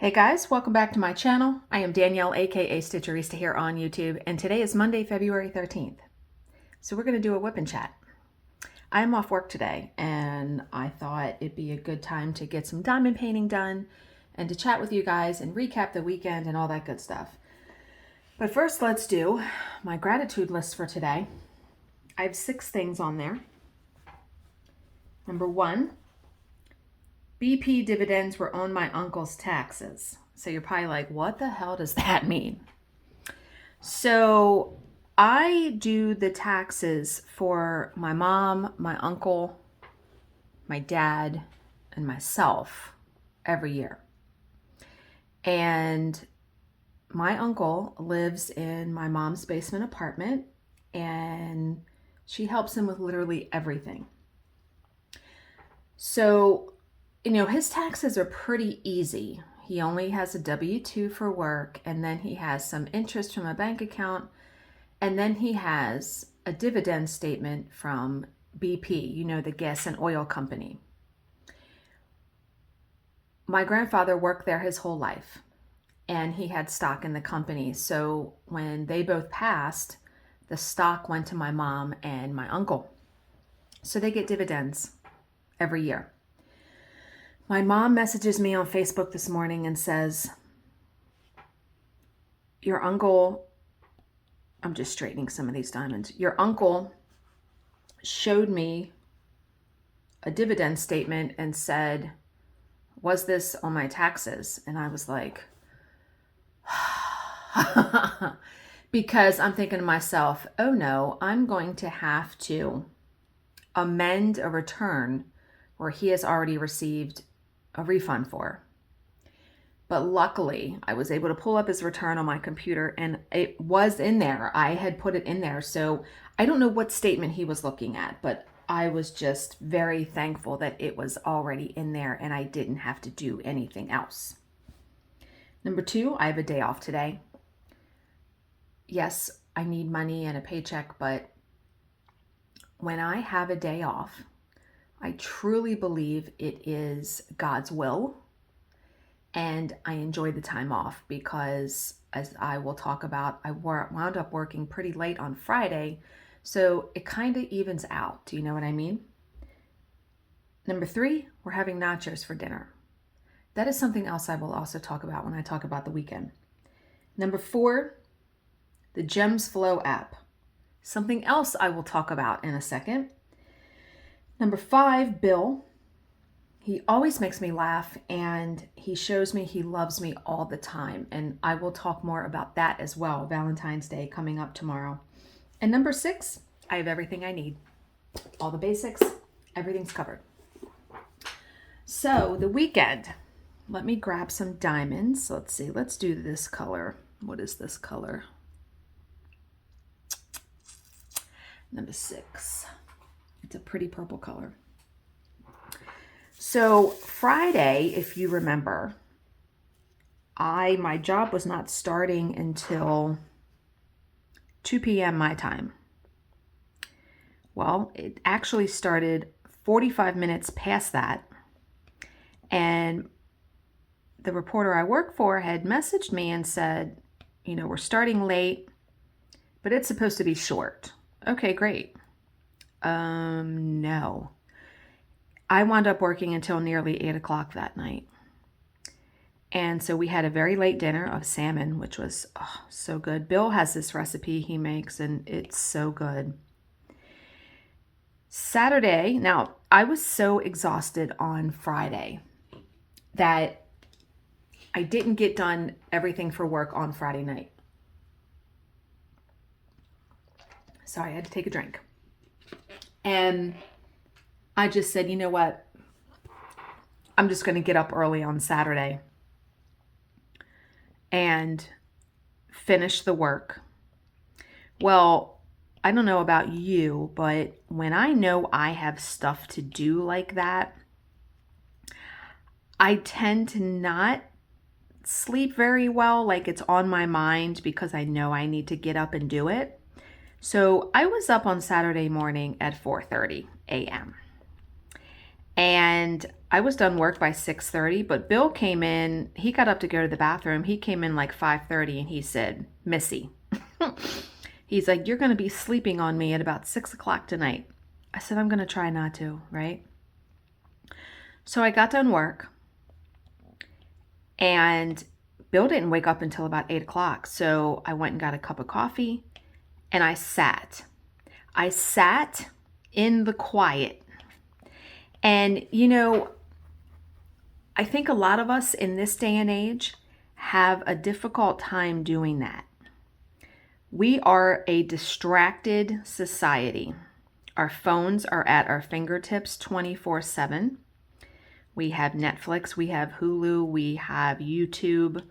Hey guys, welcome back to my channel. I am Danielle, aka Stitcherista here on YouTube, and today is Monday, February 13th. So we're going to do a WIP and chat. I am off work today, and I thought it'd be a good time to get some diamond painting done and to chat with you guys and recap the weekend and all that good stuff. But first, let's do my gratitude list for today. I have 6 things on there. Number 1, BP dividends were on my uncle's taxes. So you're probably like, what the hell does that mean? So I do the taxes for my mom, my uncle, my dad, and myself every year. And my uncle lives in my mom's basement apartment, and she helps him with literally everything. So his taxes are pretty easy. He only has a W-2 for work, and then he has some interest from a bank account, and then he has a dividend statement from BP, the gas and oil company. My grandfather worked there his whole life, and he had stock in the company. So when they both passed, the stock went to my mom and my uncle. So they get dividends every year. My mom messages me on Facebook this morning and says, your uncle, I'm just straightening some of these diamonds. Your uncle showed me a dividend statement and said, was this on my taxes? And I was like, because I'm thinking to myself, oh no, I'm going to have to amend a return where he has already received a refund for. But luckily, I was able to pull up his return on my computer, and it was in there. I had put it in there. So I don't know what statement he was looking at, but I was just very thankful that it was already in there and I didn't have to do anything else. Number 2, I have a day off today. Yes, I need money and a paycheck, but when I have a day off, I truly believe it is God's will, and I enjoy the time off because, as I will talk about, I wound up working pretty late on Friday, so it kind of evens out. Do you know what I mean? Number 3, we're having nachos for dinner. That is something else I will also talk about when I talk about the weekend. Number 4, the GemsFlow app. Something else I will talk about in a second. Number 5, Bill. He always makes me laugh, and he shows me he loves me all the time. And I will talk more about that as well. Valentine's Day coming up tomorrow. And number 6, I have everything I need. All the basics, everything's covered. So the weekend, let me grab some diamonds. Let's see, let's do this color. What is this color? Number 6. It's a pretty purple color. So Friday, if you remember, my job was not starting until 2 p.m. my time. Well, it actually started 45 minutes past that. And the reporter I work for had messaged me and said, we're starting late, but it's supposed to be short. Okay, great. No. I wound up working until nearly 8 o'clock that night. And so we had a very late dinner of salmon, which was so good. Bill has this recipe he makes, and it's so good. Saturday, now I was so exhausted on Friday that I didn't get done everything for work on Friday night. Sorry, I had to take a drink. And I just said, you know what? I'm just going to get up early on Saturday and finish the work. Well, I don't know about you, but when I know I have stuff to do like that, I tend to not sleep very well, like it's on my mind because I know I need to get up and do it. So I was up on Saturday morning at 4:30 a.m. And I was done work by 6:30, but Bill came in, he got up to go to the bathroom. He came in like 5:30 and he said, Missy, he's like, you're going to be sleeping on me at about 6 o'clock tonight. I said, I'm going to try not to, right? So I got done work and Bill didn't wake up until about 8 o'clock. So I went and got a cup of coffee and I sat. I sat in the quiet. And, you know, I think a lot of us in this day and age have a difficult time doing that. We are a distracted society. Our phones are at our fingertips 24/7. We have Netflix, we have Hulu, we have YouTube.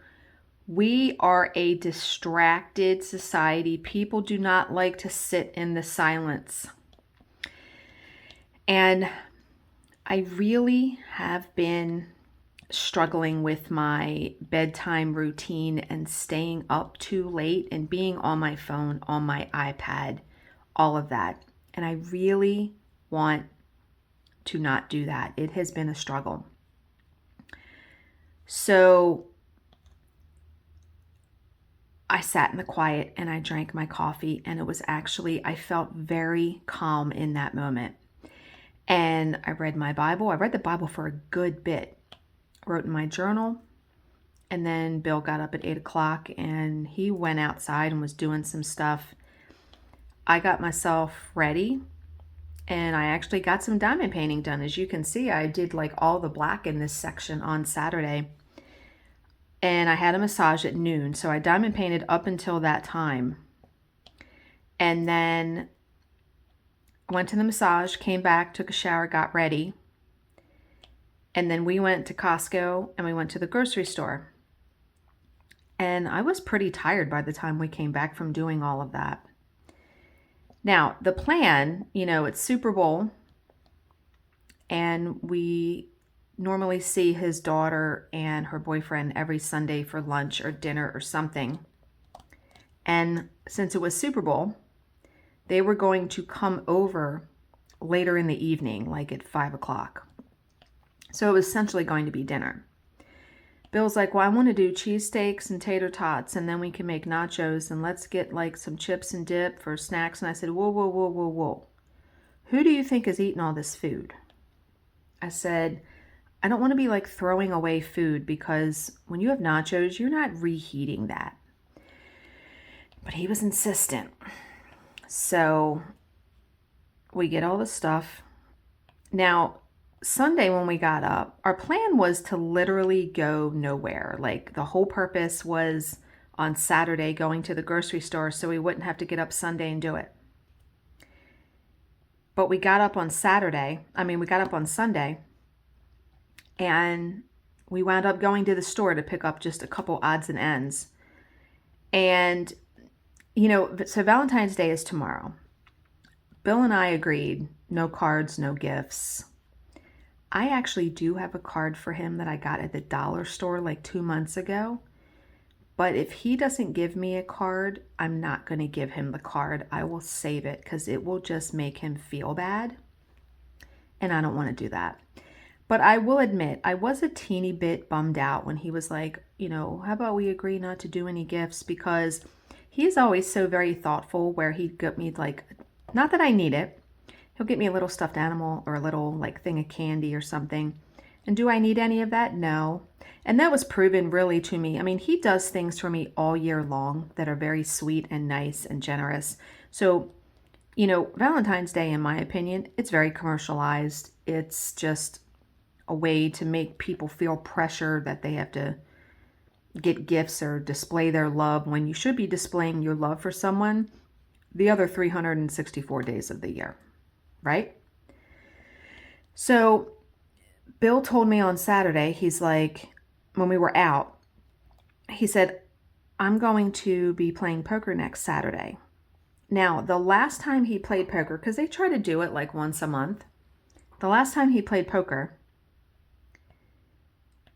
We are a distracted society. People do not like to sit in the silence. And I really have been struggling with my bedtime routine and staying up too late and being on my phone, on my iPad, all of that. And I really want to not do that. It has been a struggle. So I sat in the quiet and I drank my coffee, and it was actually, I felt very calm in that moment. And I read my Bible. I read the Bible for a good bit. I wrote in my journal. And then Bill got up at 8 o'clock and he went outside and was doing some stuff. I got myself ready and I actually got some diamond painting done. As you can see, I did like all the black in this section on Saturday. And I had a massage at noon. So I diamond painted up until that time. And then went to the massage, came back, took a shower, got ready. And then we went to Costco and we went to the grocery store. And I was pretty tired by the time we came back from doing all of that. Now, the plan, you know, it's Super Bowl. And we normally see his daughter and her boyfriend every Sunday for lunch or dinner or something. And since it was Super Bowl, they were going to come over later in the evening, like at 5 o'clock. So it was essentially going to be dinner. Bill's like, well, I want to do cheesesteaks and tater tots, and then we can make nachos, and let's get like some chips and dip for snacks. And I said, whoa, whoa, whoa, whoa, whoa. Who do you think is eating all this food? I said, I don't want to be like throwing away food, because when you have nachos, you're not reheating that. But he was insistent. So we get all the stuff. Now, Sunday when we got up, our plan was to literally go nowhere. Like the whole purpose was on Saturday going to the grocery store so we wouldn't have to get up Sunday and do it. But we got up on Sunday, and we wound up going to the store to pick up just a couple odds and ends. And, you know, so Valentine's Day is tomorrow. Bill and I agreed, no cards, no gifts. I actually do have a card for him that I got at the dollar store like 2 months ago. But if he doesn't give me a card, I'm not going to give him the card. I will save it because it will just make him feel bad. And I don't want to do that. But I will admit, I was a teeny bit bummed out when he was like, you know, how about we agree not to do any gifts? Because he's always so very thoughtful, where he'd get me like, not that I need it. He'll get me a little stuffed animal or a little like thing of candy or something. And do I need any of that? No. And that was proven really to me. I mean, he does things for me all year long that are very sweet and nice and generous. So, you know, Valentine's Day, in my opinion, it's very commercialized. It's just a way to make people feel pressure that they have to get gifts or display their love, when you should be displaying your love for someone the other 364 days of the year. Right? So Bill told me on Saturday, he's like, when we were out, he said, I'm going to be playing poker next Saturday. Now, the last time he played poker, because they try to do it like once a month, the last time he played poker,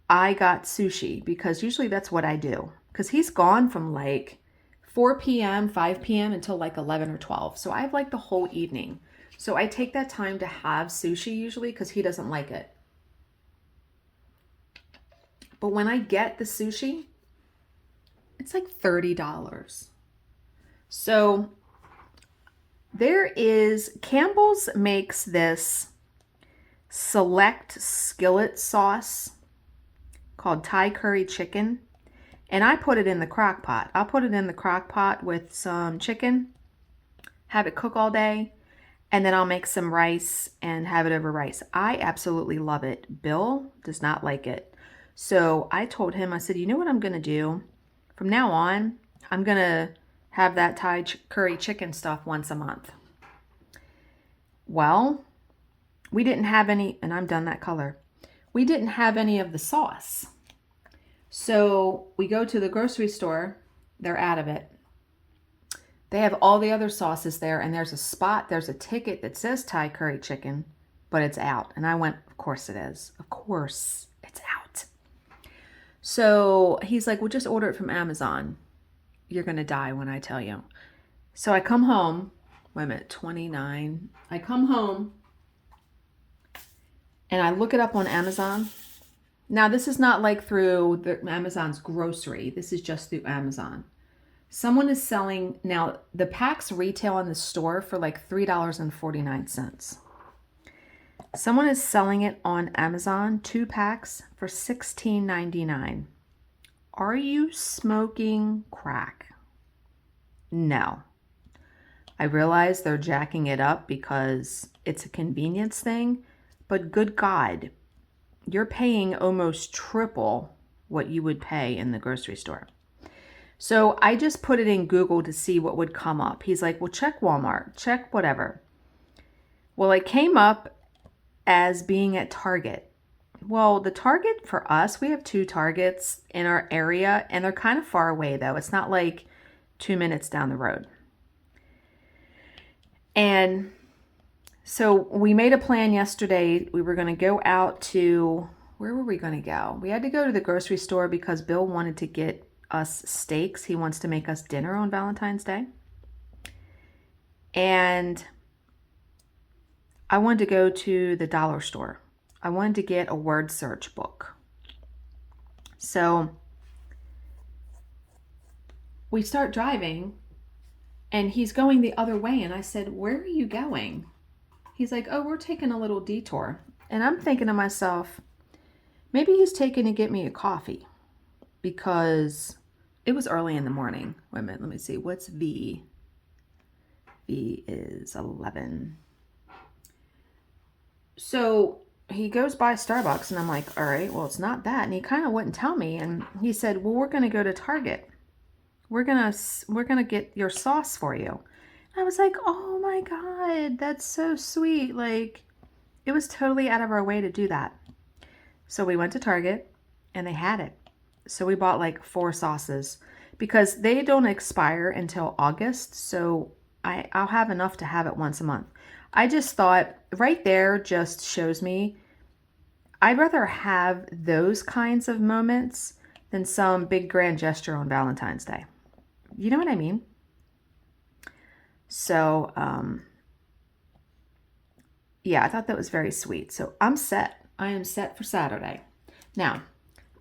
I got sushi, because usually that's what I do. Because he's gone from like 4 p.m., 5 p.m. until like 11 or 12. So I have like the whole evening. So I take that time to have sushi usually, because he doesn't like it. But when I get the sushi, it's like $30. So Campbell's makes this select skillet sauce called Thai curry chicken. And I put it in the crock pot. I'll put it in the crock pot with some chicken, have it cook all day, and then I'll make some rice and have it over rice. I absolutely love it. Bill does not like it. So I told him, I said, you know what I'm going to do? From now on, I'm going to have that Thai curry chicken stuff once a month. Well, we didn't have any, and I'm done that color. We didn't have any of the sauce. So we go to the grocery store, they're out of it. They have all the other sauces there, and there's a ticket that says Thai curry chicken, but it's out. And I went, of course it is. Of course it's out. So he's like, well, just order it from Amazon. You're going to die when I tell you. So I come home, wait a minute, 29. I come home and I look it up on Amazon. Now, this is not like through Amazon's grocery. This is just through Amazon. Someone is selling, now the packs retail in the store for like $3.49. Someone is selling it on Amazon, 2 packs for $16.99. Are you smoking crack? No. I realize they're jacking it up because it's a convenience thing, but good God, you're paying almost triple what you would pay in the grocery store. So I just put it in Google to see what would come up. He's like, well, check Walmart, check whatever. Well, it came up as being at Target. Well, the Target for us, we have 2 Targets in our area, and they're kind of far away though. It's not like 2 minutes down the road. And so we made a plan yesterday. We were going to go out to, where were we going to go? We had to go to the grocery store because Bill wanted to get us steaks. He wants to make us dinner on Valentine's Day. And I wanted to go to the dollar store. I wanted to get a word search book. So we start driving and he's going the other way. And I said, where are you going? He's like, oh, we're taking a little detour. And I'm thinking to myself, maybe he's taking to get me a coffee because it was early in the morning. Wait a minute, let me see. What's V? V is 11. So he goes by Starbucks and I'm like, all right, well, it's not that. And he kind of wouldn't tell me. And he said, well, we're going to go to Target. We're going to get your sauce for you. I was like, oh my God, that's so sweet. Like, it was totally out of our way to do that. So we went to Target and they had it. So we bought like 4 sauces because they don't expire until August. So I'll have enough to have it once a month. I just thought right there just shows me I'd rather have those kinds of moments than some big grand gesture on Valentine's Day. You know what I mean? So, yeah, I thought that was very sweet. So I'm set. I am set for Saturday. Now,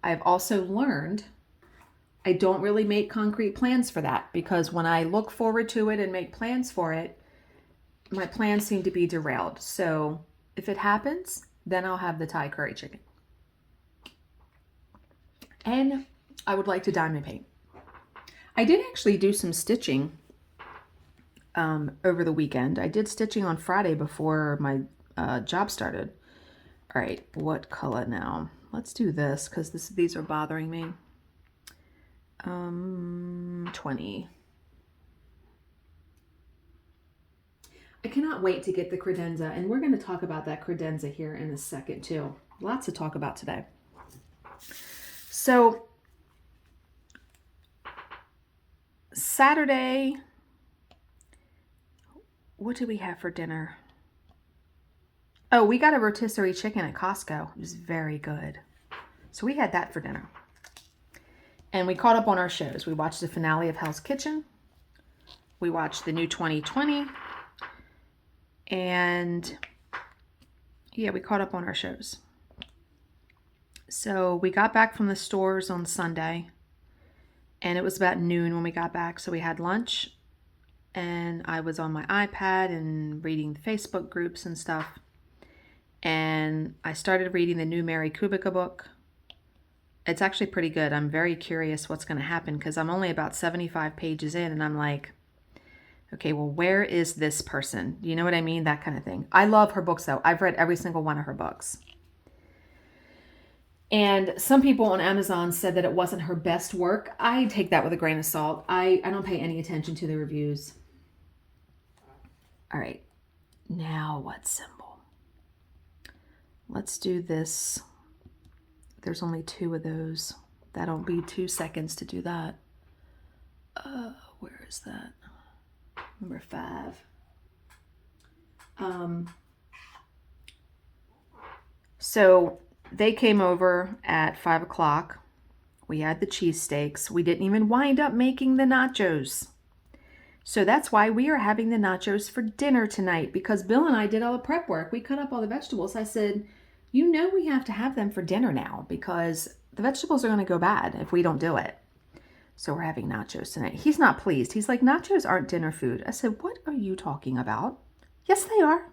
I've also learned I don't really make concrete plans for that because when I look forward to it and make plans for it, my plans seem to be derailed. So if it happens, then I'll have the Thai curry chicken. And I would like to diamond paint. I did actually do some stitching over the weekend. I did stitching on Friday before my job started. All right, what color now? Let's do this because these are bothering me. 20. I cannot wait to get the credenza, and we're going to talk about that credenza here in a second too. Lots to talk about today. So Saturday, what did we have for dinner? Oh, we got a rotisserie chicken at Costco. It was very good. So we had that for dinner. And we caught up on our shows. We watched the finale of Hell's Kitchen. We watched the new 2020. And yeah, we caught up on our shows. So we got back from the stores on Sunday, and it was about noon when we got back. So we had lunch, and I was on my iPad and reading the Facebook groups and stuff. And I started reading the new Mary Kubica book. It's actually pretty good. I'm very curious what's going to happen because I'm only about 75 pages in, and I'm like, okay, well, where is this person? You know what I mean? That kind of thing. I love her books, though. I've read every single one of her books. And some people on Amazon said that it wasn't her best work. I take that with a grain of salt. I don't pay any attention to the reviews. All right. Now what symbol? Let's do this. There's only 2 of those. That'll be 2 seconds to do that. Where is that? Number 5. So they came over at 5 o'clock. We had the cheesesteaks. We didn't even wind up making the nachos. So that's why we are having the nachos for dinner tonight, because Bill and I did all the prep work. We cut up all the vegetables. I said, you know, we have to have them for dinner now because the vegetables are going to go bad if we don't do it. So we're having nachos tonight. He's not pleased. He's like, nachos aren't dinner food. I said, what are you talking about? Yes, they are.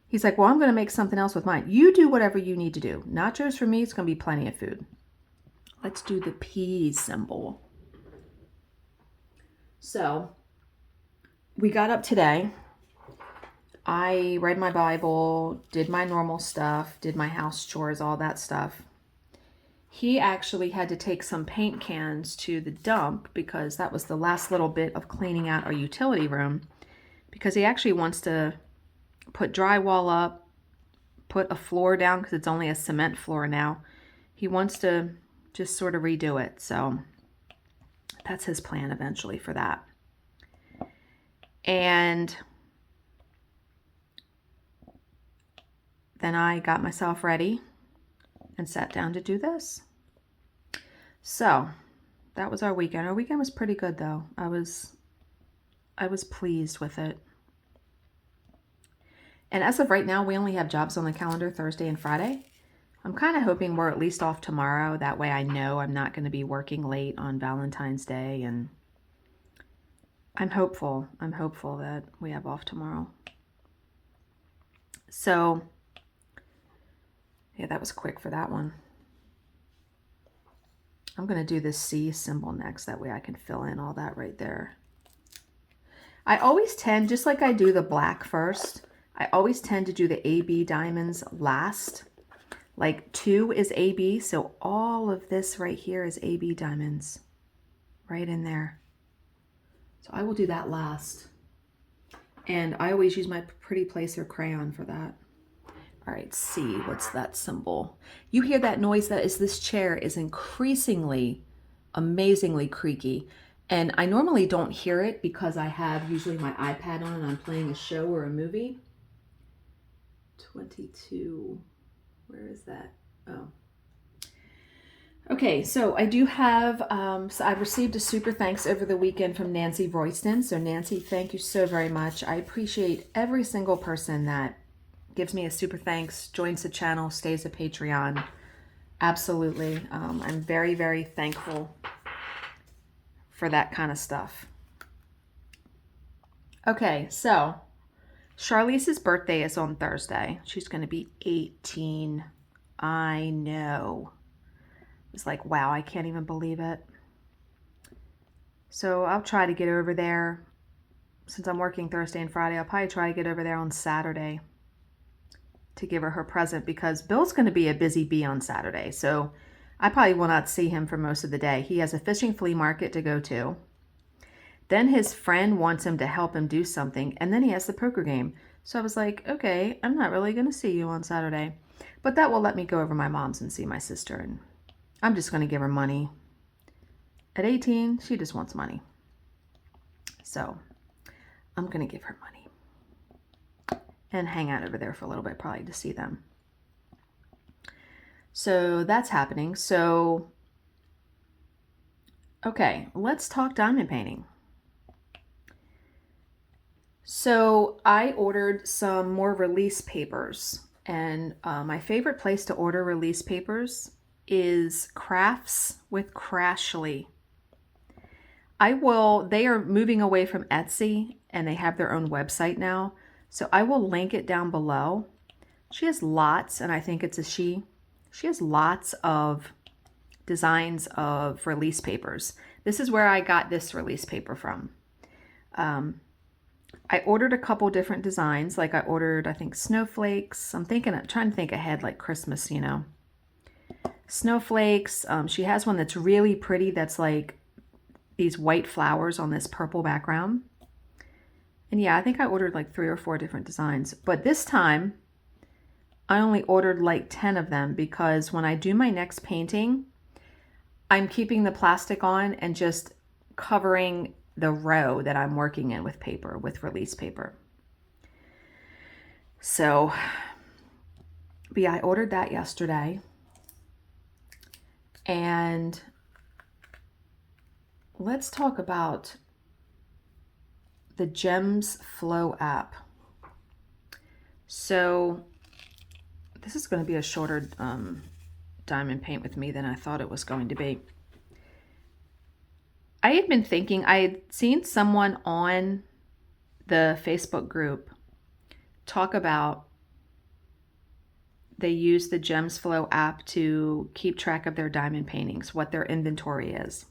He's like, well, I'm going to make something else with mine. You do whatever you need to do. Nachos for me, it's going to be plenty of food. Let's do the P symbol. So we got up today. I read my Bible, did my normal stuff, did my house chores, all that stuff. He actually had to take some paint cans to the dump because that was the last little bit of cleaning out our utility room, because he actually wants to put drywall up, put a floor down because it's only a cement floor now. He wants to just sort of redo it. So that's his plan eventually for that. And then I got myself ready and sat down to do this. So that was our weekend. Our weekend was pretty good though. I was pleased with it. And as of right now, we only have jobs on the calendar Thursday and Friday. I'm kind of hoping we're at least off tomorrow. That way I know I'm not going to be working late on Valentine's Day, and I'm hopeful that we have off tomorrow. So yeah, that was quick for that one. I'm going to do this C symbol next. That way I can fill in all that right there. I always tend, just like I do the black first, I always tend to do the AB diamonds last. Like 2 is AB, so all of this right here is AB diamonds. Right in there. So I will do that last. And I always use my Pretty Placer crayon for that. All right, C, what's that symbol? You hear that noise? That is, this chair is increasingly, amazingly creaky. And I normally don't hear it because I have usually my iPad on and I'm playing a show or a movie. 22, where is that? Oh. Okay, so I do have, so I received a super thanks over the weekend from Nancy Royston. So Nancy, thank you so very much. I appreciate every single person that gives me a super thanks, joins the channel, stays a Patreon. Absolutely. I'm very, very thankful for that kind of stuff. Okay, so Charlize's birthday is on Thursday. She's going to be 18. I know. It's like, wow, I can't even believe it. So I'll try to get over there. Since I'm working Thursday and Friday, I'll probably try to get over there on Saturday to give her present, because Bill's going to be a busy bee on Saturday. So I probably will not see him for most of the day. He has a fishing flea market to go to. Then his friend wants him to help him do something. And then he has the poker game. So I was like, okay, I'm not really going to see you on Saturday. But that will let me go over to my mom's and see my sister. And I'm just going to give her money. At 18, she just wants money. So I'm going to give her money. And hang out over there for a little bit, probably, to see them. So that's happening. So, okay, let's talk diamond painting. So I ordered some more release papers And my favorite place to order release papers is Crafts with Crashley. They are moving away from Etsy and they have their own website now. So I will link it down below. She has lots, and I think it's a she. She has lots of designs of release papers. This is where I got this release paper from. I ordered a couple different designs. Like I ordered, I think, snowflakes. I'm trying to think ahead, like Christmas, you know. Snowflakes. She has one that's really pretty. That's like these white flowers on this purple background. And yeah, I think I ordered like 3 or 4 different designs. But this time, I only ordered like 10 of them because when I do my next painting, I'm keeping the plastic on and just covering the row that I'm working in with paper, with release paper. So, but yeah, I ordered that yesterday. And let's talk about the GemsFlow app. So this is going to be a shorter diamond paint with me than I thought it was going to be. I had been thinking, I had seen someone on the Facebook group talk about they use the GemsFlow app to keep track of their diamond paintings, what their inventory is.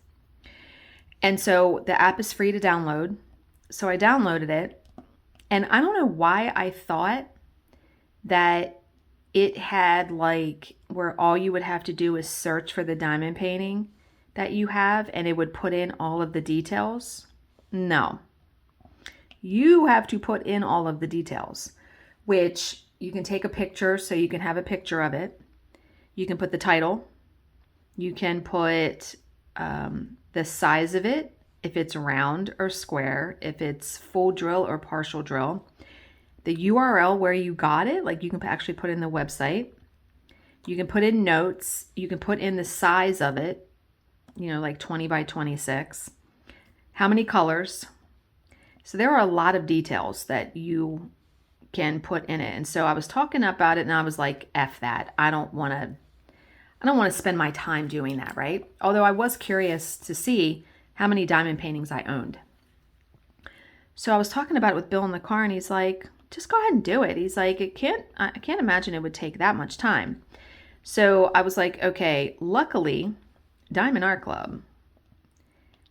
And so the app is free to download. So I downloaded it, and I don't know why I thought that it had like where all you would have to do is search for the diamond painting that you have and it would put in all of the details. No. You have to put in all of the details, which you can take a picture so you can have a picture of it. You can put the title. You can put the size of it, if it's round or square, if it's full drill or partial drill, the URL where you got it, like you can actually put in the website. You can put in notes. You can put in the size of it, you know, like 20 by 26. How many colors? So there are a lot of details that you can put in it. And so I was talking about it and I was like, F that. I don't want to spend my time doing that, right? Although I was curious to see how many diamond paintings I owned. So I was talking about it with Bill in the car and he's like, just go ahead and do it. He's like, I can't imagine it would take that much time. So I was like, okay, luckily Diamond Art Club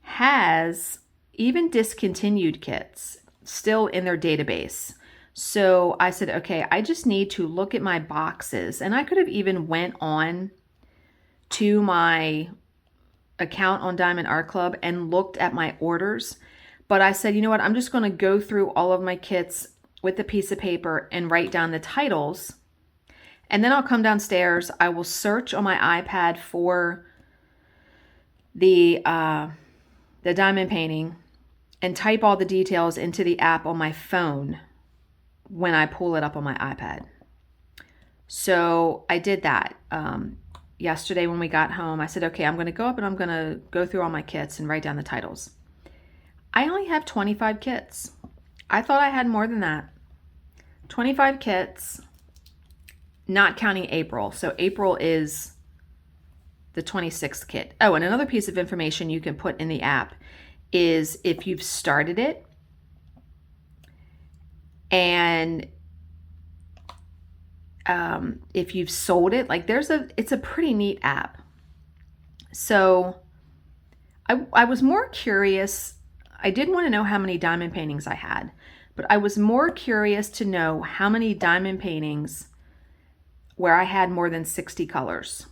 has even discontinued kits still in their database. So I said, okay, I just need to look at my boxes. And I could have even went on to my account on Diamond Art Club and looked at my orders. But I said, you know what? I'm just going to go through all of my kits with a piece of paper and write down the titles. And then I'll come downstairs. I will search on my iPad for the diamond painting and type all the details into the app on my phone when I pull it up on my iPad. So I did that. Yesterday when we got home, I said, okay, I'm going to go up and I'm going to go through all my kits and write down the titles. I only have 25 kits. I thought I had more than that. 25 kits, not counting April. So April is the 26th kit. Oh, and another piece of information you can put in the app is if you've started it and if you've sold it, like it's a pretty neat app. So I was more curious. I did want to know how many diamond paintings I had, but I was more curious to know how many diamond paintings where I had more than 60 colors,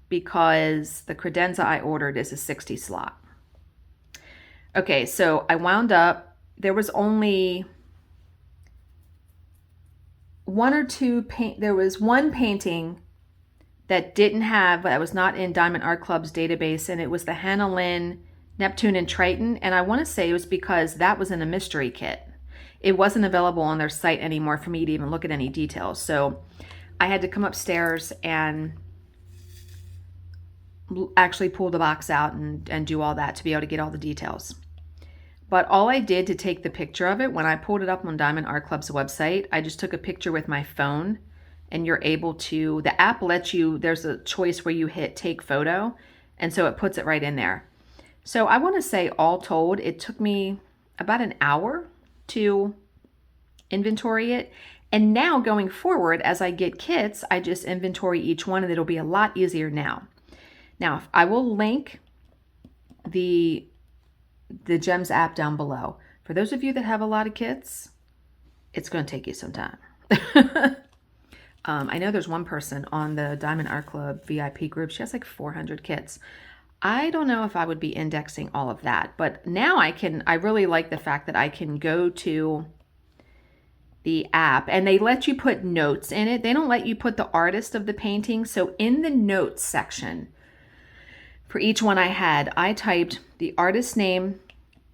because the credenza I ordered is a 60 slot. Okay, so I wound up, there was only there was one painting that was not in Diamond Art Club's database, and it was the Hannah Lynn, Neptune and Triton, and I want to say it was because that was in a mystery kit. It wasn't available on their site anymore for me to even look at any details. So I had to come upstairs and actually pull the box out and do all that to be able to get all the details. But all I did to take the picture of it, when I pulled it up on Diamond Art Club's website, I just took a picture with my phone and you're able to, the app lets you, there's a choice where you hit take photo, and so it puts it right in there. So I want to say all told, it took me about an hour to inventory it. And now going forward, as I get kits, I just inventory each one, and it'll be a lot easier now. Now, I will link the Gems app down below. For those of you that have a lot of kits, it's going to take you some time. I know there's one person on the Diamond Art Club VIP group. She has like 400 kits. I don't know if I would be indexing all of that, but now I really like the fact that I can go to the app and they let you put notes in it. They don't let you put the artist of the painting. So in the notes section, for each one I typed the artist's name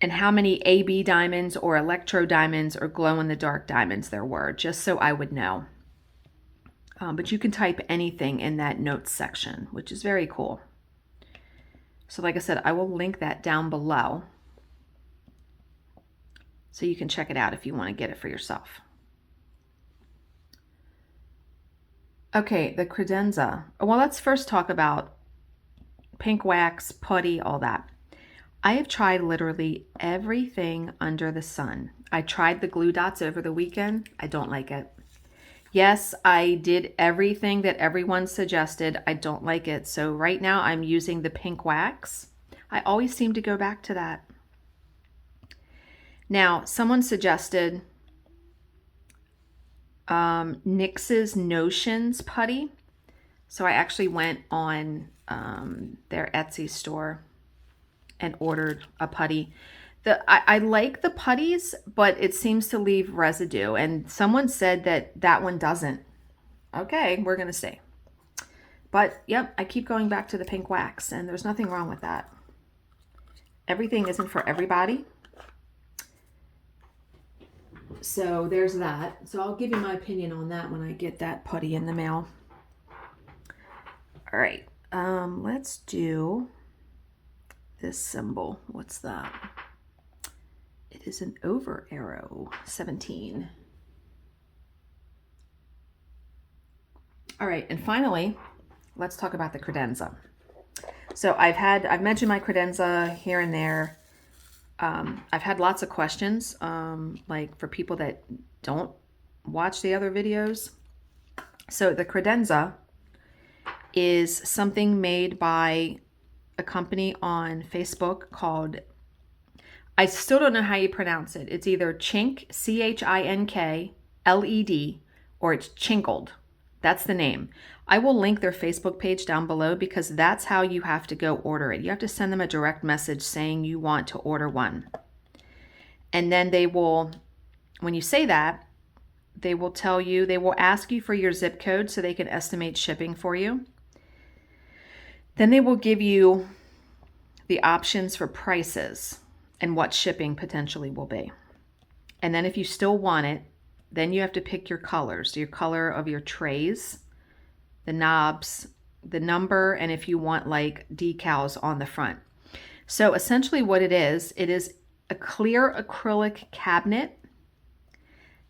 and how many AB diamonds or electro diamonds or glow-in-the-dark diamonds there were, just so I would know. But you can type anything in that notes section, which is very cool. So like I said, I will link that down below so you can check it out if you want to get it for yourself. Okay, the credenza. Well, let's first talk about pink wax, putty, all that. I have tried literally everything under the sun. I tried the glue dots over the weekend. I don't like it. Yes, I did everything that everyone suggested. I don't like it. So right now I'm using the pink wax. I always seem to go back to that. Now, someone suggested NYX's Notions putty. So I actually went on their Etsy store and ordered a putty. I like the putties, but it seems to leave residue. And someone said that one doesn't. Okay, we're going to see. But yep, I keep going back to the pink wax, and there's nothing wrong with that. Everything isn't for everybody. So there's that. So I'll give you my opinion on that when I get that putty in the mail. All right, let's do this symbol. What's that? It is an over arrow, 17. All right, and finally, let's talk about the credenza. So I've mentioned my credenza here and there. I've had lots of questions, like for people that don't watch the other videos. So the credenza is something made by a company on Facebook called, I still don't know how you pronounce it. It's either Chink, CHINK-LED, or it's Chinkled. That's the name. I will link their Facebook page down below because that's how you have to go order it. You have to send them a direct message saying you want to order one. And then they will, when you say that, they will tell you, they will ask you for your zip code so they can estimate shipping for you. Then they will give you the options for prices and what shipping potentially will be. And then if you still want it, then you have to pick your colors, your color of your trays, the knobs, the number, and if you want like decals on the front. So essentially what it is a clear acrylic cabinet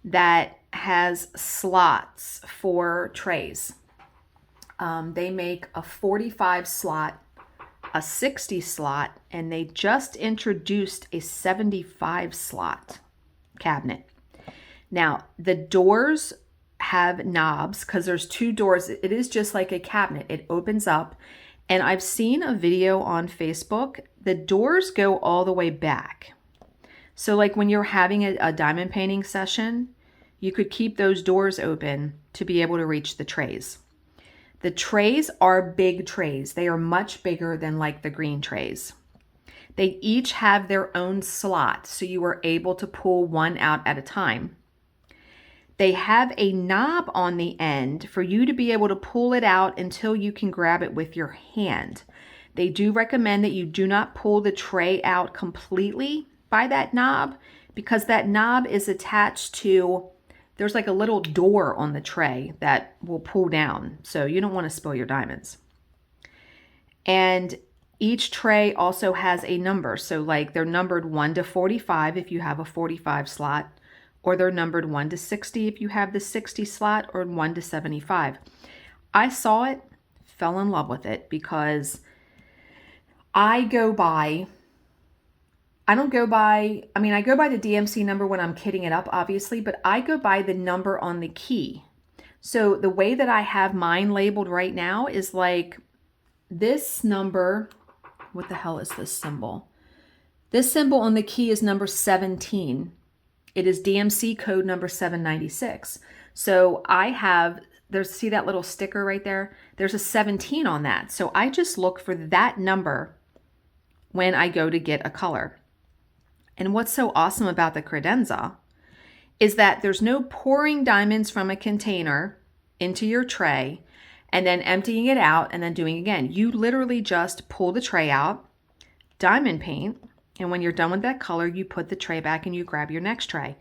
that has slots for trays. They make a 45 slot, a 60 slot, and they just introduced a 75 slot cabinet. Now, the doors have knobs because there's two doors. It is just like a cabinet. It opens up, and I've seen a video on Facebook. The doors go all the way back. So like when you're having a diamond painting session, you could keep those doors open to be able to reach the trays. The trays are big trays. They are much bigger than like the green trays. They each have their own slot, so you are able to pull one out at a time. They have a knob on the end for you to be able to pull it out until you can grab it with your hand. They do recommend that you do not pull the tray out completely by that knob because that knob is attached to, there's like a little door on the tray that will pull down. So you don't want to spill your diamonds. And each tray also has a number. So like they're numbered 1 to 45 if you have a 45 slot, or they're numbered 1 to 60 if you have the 60 slot, or 1 to 75. I saw it, fell in love with it, because I go by the DMC number when I'm kitting it up, obviously, but I go by the number on the key. So the way that I have mine labeled right now is like this number. What the hell is this symbol? This symbol on the key is number 17. It is DMC code number 796. So see that little sticker right there? There's a 17 on that. So I just look for that number when I go to get a color. And what's so awesome about the credenza is that there's no pouring diamonds from a container into your tray and then emptying it out and then doing it again. You literally just pull the tray out, diamond paint, and when you're done with that color, you put the tray back and you grab your next tray.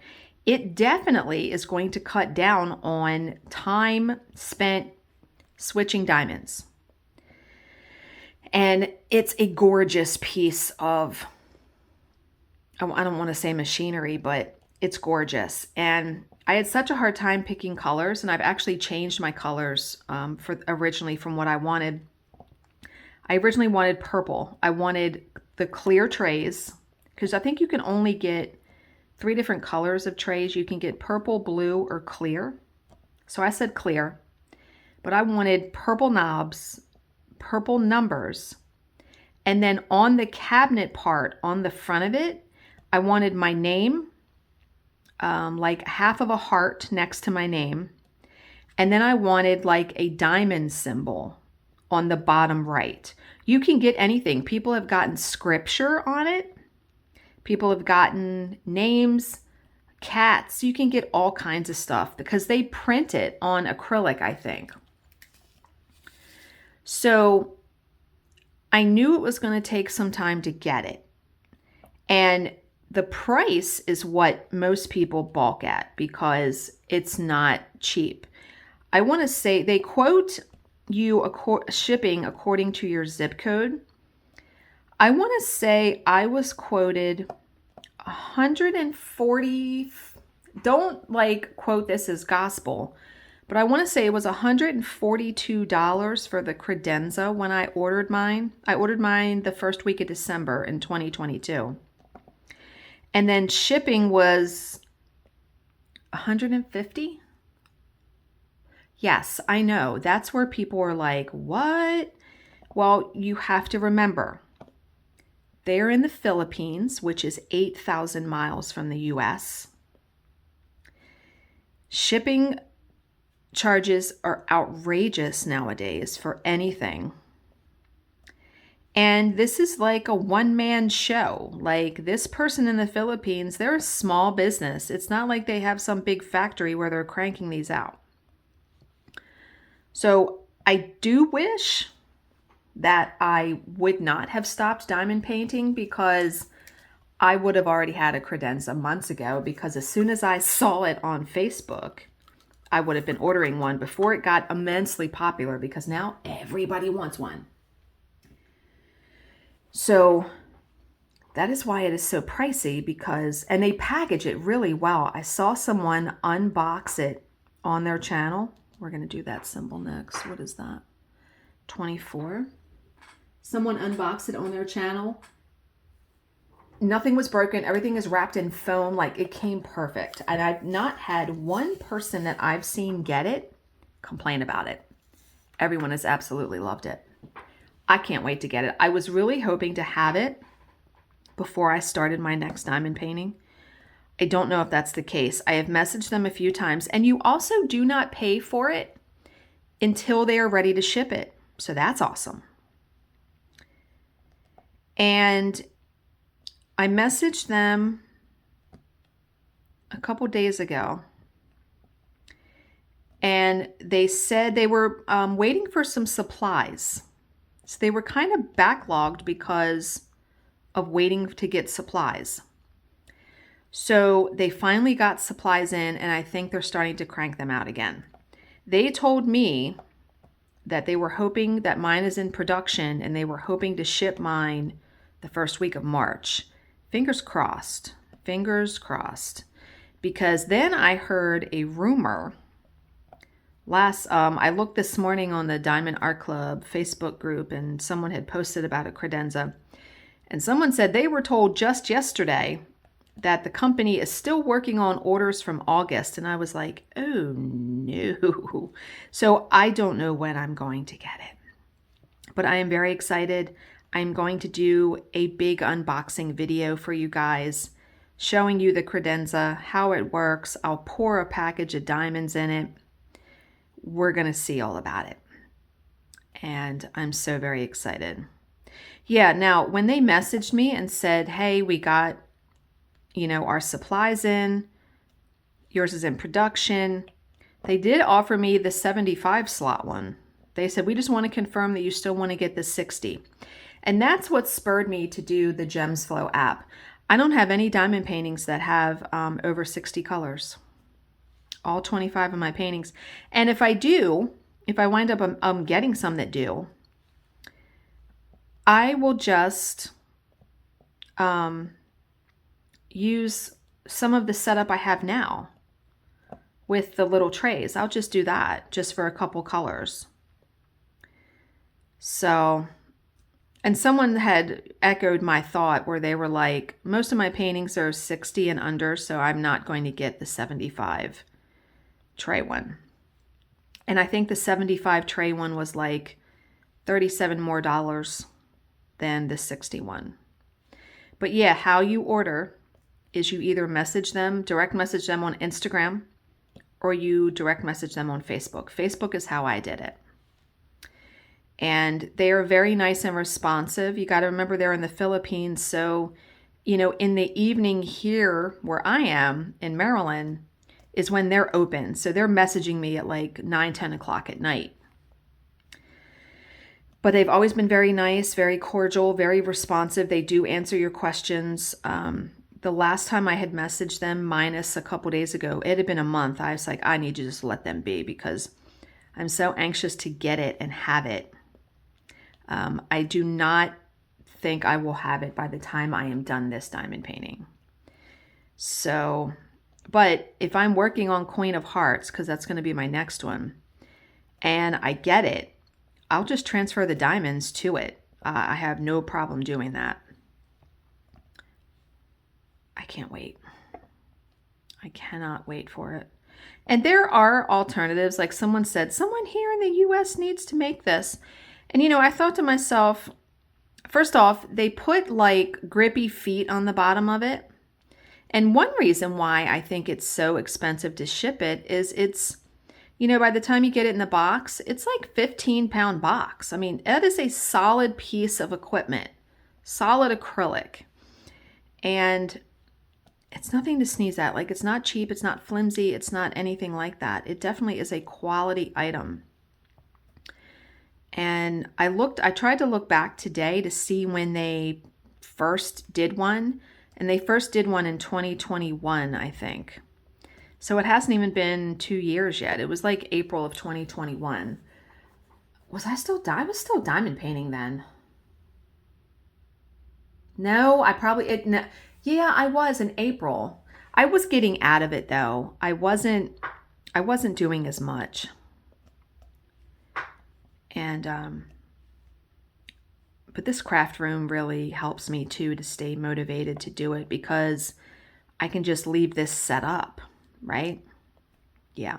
It definitely is going to cut down on time spent switching diamonds. And it's a gorgeous piece of, I don't want to say machinery, but it's gorgeous. And I had such a hard time picking colors, and I've actually changed my colors originally from what I wanted. I originally wanted purple. I wanted the clear trays, because I think you can only get 3 different colors of trays. You can get purple, blue, or clear. So I said clear, but I wanted purple knobs, purple numbers, and then on the cabinet part on the front of it, I wanted my name, like half of a heart next to my name. And then I wanted like a diamond symbol on the bottom right. You can get anything. People have gotten scripture on it. People have gotten names, cats. You can get all kinds of stuff because they print it on acrylic, I think. So I knew it was going to take some time to get it. And the price is what most people balk at because it's not cheap. I want to say they quote you shipping according to your zip code. I want to say I was quoted 140. Don't like quote this as gospel, but I want to say it was $142 for the credenza when I ordered mine. I ordered mine the first week of December in 2022. And then shipping was $150. Yes, I know. That's where people are like, what? Well, you have to remember, they're in the Philippines, which is 8,000 miles from the US. Shipping charges are outrageous nowadays for anything. And this is like a one-man show. Like this person in the Philippines, they're a small business. It's not like they have some big factory where they're cranking these out. So I do wish that I would not have stopped diamond painting because I would have already had a credenza months ago, because as soon as I saw it on Facebook, I would have been ordering one before it got immensely popular, because now everybody wants one. So that is why it is so pricey, and they package it really well. I saw someone unbox it on their channel. We're going to do that symbol next. What is that? 24. Someone unboxed it on their channel. Nothing was broken. Everything is wrapped in foam. Like it came perfect. And I've not had one person that I've seen get it complain about it. Everyone has absolutely loved it. I can't wait to get it. I was really hoping to have it before I started my next diamond painting. I don't know if that's the case. I have messaged them a few times, and you also do not pay for it until they are ready to ship it. So that's awesome. And I messaged them a couple days ago, and they said they were waiting for some supplies. So they were kind of backlogged because of waiting to get supplies. So they finally got supplies in, and I think they're starting to crank them out again. They told me that they were hoping that mine is in production, and they were hoping to ship mine the first week of March. Fingers crossed, because then I heard a rumor. I looked this morning on the Diamond Art Club Facebook group, and someone had posted about a credenza. And someone said they were told just yesterday that the company is still working on orders from August. And I was like, oh no. So I don't know when I'm going to get it. But I am very excited. I'm going to do a big unboxing video for you guys, showing you the credenza, how it works. I'll pour a package of diamonds in it. We're going to see all about it. And I'm so very excited. Yeah, now when they messaged me and said, hey, we got, our supplies in, yours is in production, they did offer me the 75 slot one. They said, we just want to confirm that you still want to get the 60. And that's what spurred me to do the GemsFlow app. I don't have any diamond paintings that have over 60 colors. All 25 of my paintings. And if I wind up getting some that do, I will just use some of the setup I have now with the little trays. I'll just do that just for a couple colors. So, and someone had echoed my thought where they were like, most of my paintings are 60 and under, so I'm not going to get the 75 tray one. And I think the 75 tray one was like $37 more than the 61. But yeah, how you order is you either direct message them on Instagram, or you direct message them on Facebook. Facebook is how I did it. And they are very nice and responsive. You got to remember they're in the Philippines. So, in the evening here where I am in Maryland is when they're open. So they're messaging me at like 9, 10 o'clock at night. But they've always been very nice, very cordial, very responsive. They do answer your questions. The last time I had messaged them, minus a couple days ago, it had been a month. I was like, I need you to just let them be because I'm so anxious to get it and have it. I do not think I will have it by the time I am done this diamond painting. So, but if I'm working on Queen of Hearts, because that's going to be my next one, and I get it, I'll just transfer the diamonds to it. I have no problem doing that. I can't wait. I cannot wait for it. And there are alternatives. Like someone said, someone here in the US needs to make this. And I thought to myself, first off, they put like grippy feet on the bottom of it. And one reason why I think it's so expensive to ship it is it's, by the time you get it in the box, it's like 15-pound box. I mean, that is a solid piece of equipment, solid acrylic. And it's nothing to sneeze at. Like, it's not cheap, it's not flimsy, it's not anything like that. It definitely is a quality item. And I tried to look back today to see when they first did one. And they first did one in 2021, I think. So it hasn't even been 2 years yet. It was like April of 2021. I was still diamond painting then. No, yeah, I was in April. I was getting out of it though. I wasn't doing as much. And but this craft room really helps me too to stay motivated to do it because I can just leave this set up, right? Yeah.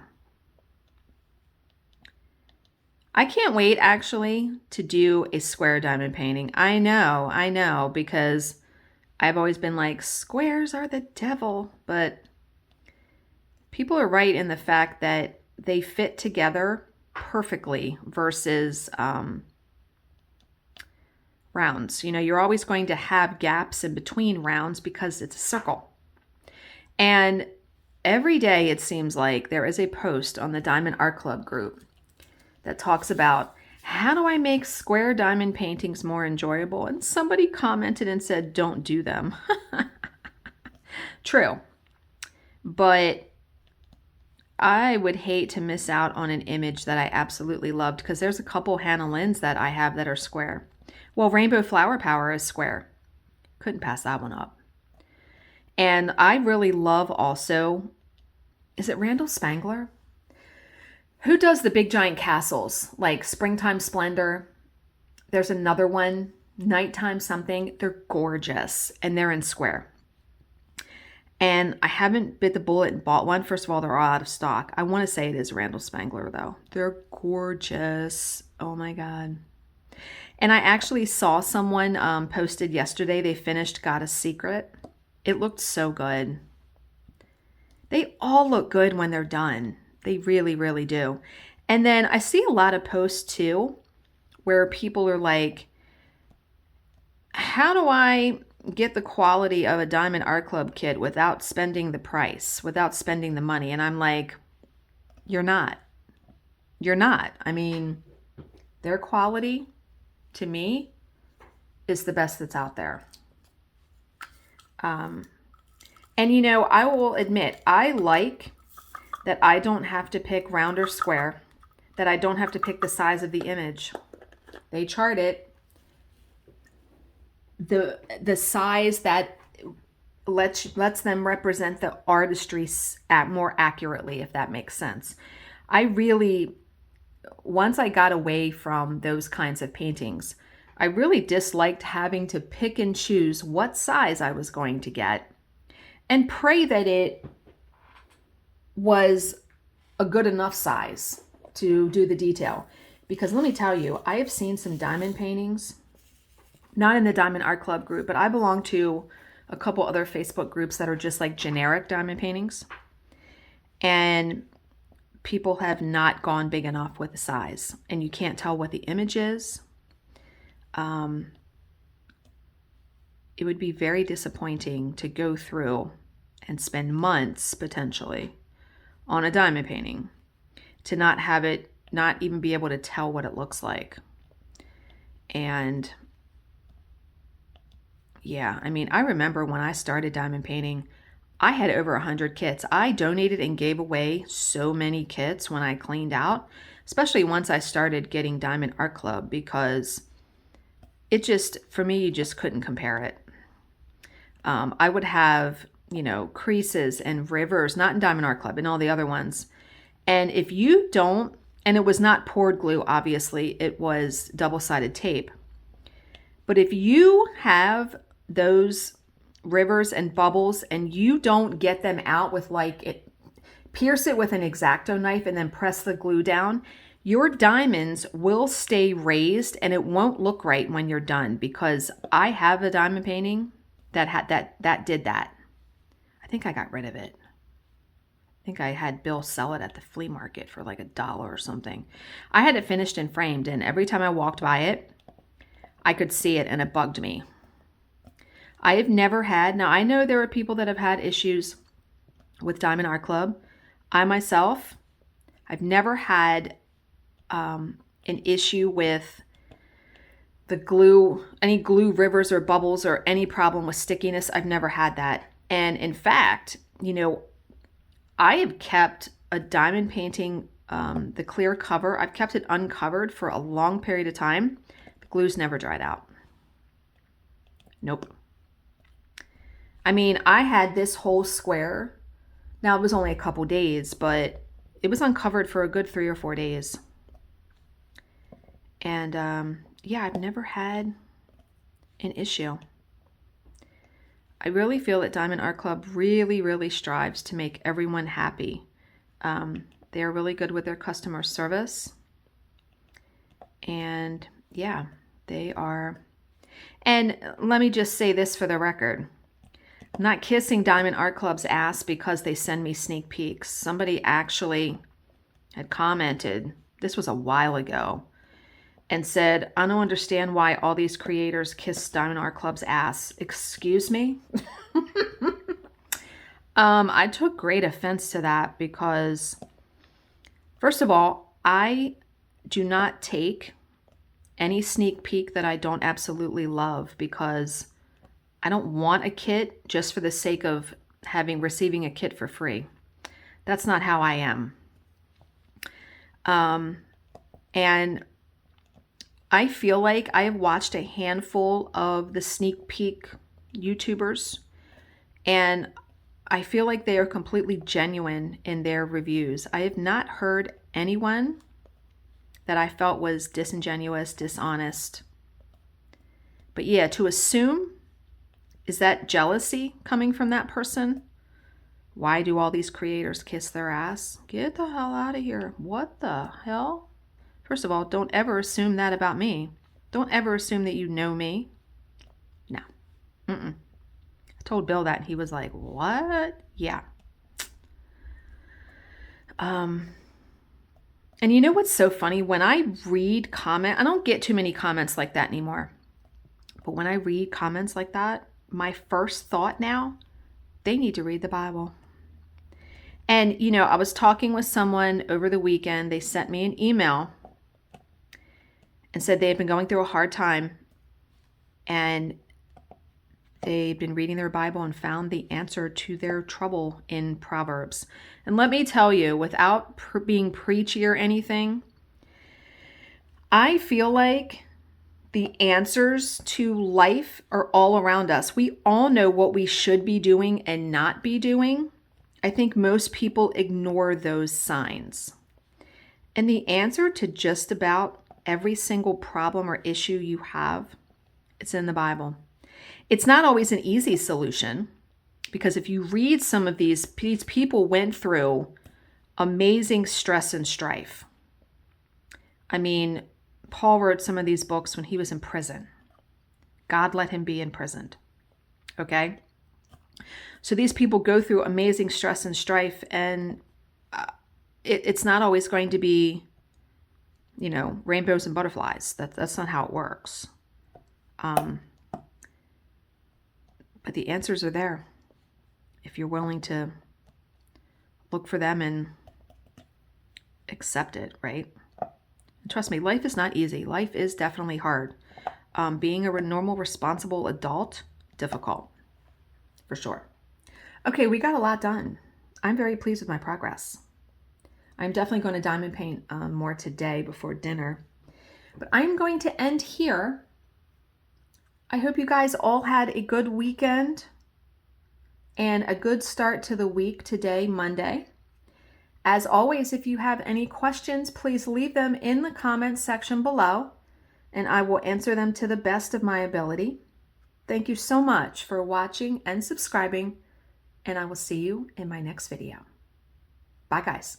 I can't wait actually to do a square diamond painting. I know, because I've always been like, squares are the devil, but people are right in the fact that they fit together perfectly versus rounds. You're always going to have gaps in between rounds because it's a circle. And every day it seems like there is a post on the Diamond Art Club group that talks about how do I make square diamond paintings more enjoyable? And somebody commented and said, don't do them. True. But I would hate to miss out on an image that I absolutely loved because there's a couple Hannah Lynn's that I have that are square. Well, Rainbow Flower Power is square. Couldn't pass that one up. And I really love also, is it Randall Spangler? Who does the big giant castles, like Springtime Splendor? There's another one, Nighttime something. They're gorgeous, and they're in square. And I haven't bit the bullet and bought one. First of all, they're all out of stock. I want to say it is Randall Spangler, though. They're gorgeous. Oh my God. And I actually saw someone posted yesterday. They finished Got a Secret. It looked so good. They all look good when they're done. They really, really do. And then I see a lot of posts too where people are like, how do I get the quality of a Diamond Art Club kit without spending the price, without spending the money? And I'm like, you're not. You're not. I mean, their quality, to me, is the best that's out there. And you know, I will admit, I like that I don't have to pick round or square, that I don't have to pick the size of the image. They chart it. The size that lets them represent the artistry more accurately, if that makes sense. I really, once I got away from those kinds of paintings, I really disliked having to pick and choose what size I was going to get and pray that it was a good enough size to do the detail. Because let me tell you, I have seen some diamond paintings, not in the Diamond Art Club group, but I belong to a couple other Facebook groups that are just like generic diamond paintings. And people have not gone big enough with the size. And you can't tell what the image is. It would be very disappointing to go through and spend months potentially on a diamond painting to not have it, not even be able to tell what it looks like. And yeah, I mean, I remember when I started diamond painting, I had over 100 kits. I donated and gave away so many kits when I cleaned out, especially once I started getting Diamond Art Club, because it just, for me, you just couldn't compare it. I would have, you know, creases and rivers, not in Diamond Art Club, in all the other ones. And if you don't, and it was not poured glue, obviously, it was double-sided tape. But if you have those rivers and bubbles and you don't get them out with pierce it with an X-Acto knife and then press the glue down, your diamonds will stay raised and it won't look right when you're done. Because I have a diamond painting that did that. I think I got rid of it. I think I had Bill sell it at the flea market for like $1 or something. I had it finished and framed, and every time I walked by it, I could see it and it bugged me. I have never had, now I know there are people that have had issues with Diamond Art Club. I myself, I've never had an issue with the glue, any glue rivers or bubbles or any problem with stickiness. I've never had that. And in fact, you know, I have kept a diamond painting, the clear cover, I've kept it uncovered for a long period of time. The glue's never dried out. Nope. I mean, I had this whole square. Now, it was only a couple days, but it was uncovered for a good 3 or 4 days. And yeah, I've never had an issue. I really feel that Diamond Art Club really, really strives to make everyone happy. They are really good with their customer service. And yeah, they are. And let me just say this for the record. I'm not kissing Diamond Art Club's ass because they send me sneak peeks. Somebody actually had commented, this was a while ago, and said, I don't understand why all these creators kiss Diamond Art Club's ass. Excuse me? I took great offense to that because, first of all, I do not take any sneak peek that I don't absolutely love, because I don't want a kit just for the sake of receiving a kit for free. That's not how I am. And I feel like I have watched a handful of the sneak peek YouTubers, And I feel like they are completely genuine in their reviews. I have not heard anyone that I felt was disingenuous, dishonest. But yeah, to assume, is that jealousy coming from that person? Why do all these creators kiss their ass? Get the hell out of here. What the hell? First of all, don't ever assume that about me. Don't ever assume that you know me. No. I told Bill that and he was like, what? Yeah. And you know what's so funny? When I read I don't get too many comments like that anymore. But when I read comments like that, my first thought now, they need to read the Bible. And, you know, I was talking with someone over the weekend. They sent me an email and said they had been going through a hard time and they'd been reading their Bible and found the answer to their trouble in Proverbs. And let me tell you, without being preachy or anything, I feel like the answers to life are all around us. We all know what we should be doing and not be doing. I think most people ignore those signs. And the answer to just about every single problem or issue you have, it's in the Bible. It's not always an easy solution because if you read some of these people went through amazing stress and strife. I mean, Paul wrote some of these books when he was in prison. God let him be imprisoned. Okay? So these people go through amazing stress and strife, and it's not always going to be, you know, rainbows and butterflies. That's not how it works. But the answers are there if you're willing to look for them and accept it, right? And trust me, life is not easy. Life is definitely hard. Being a normal, responsible adult, difficult, for sure. Okay, we got a lot done. I'm very pleased with my progress. I'm definitely going to diamond paint more today before dinner. But I'm going to end here. I hope you guys all had a good weekend and a good start to the week today, Monday. As always, if you have any questions, please leave them in the comments section below, and I will answer them to the best of my ability. Thank you so much for watching and subscribing, and I will see you in my next video. Bye, guys.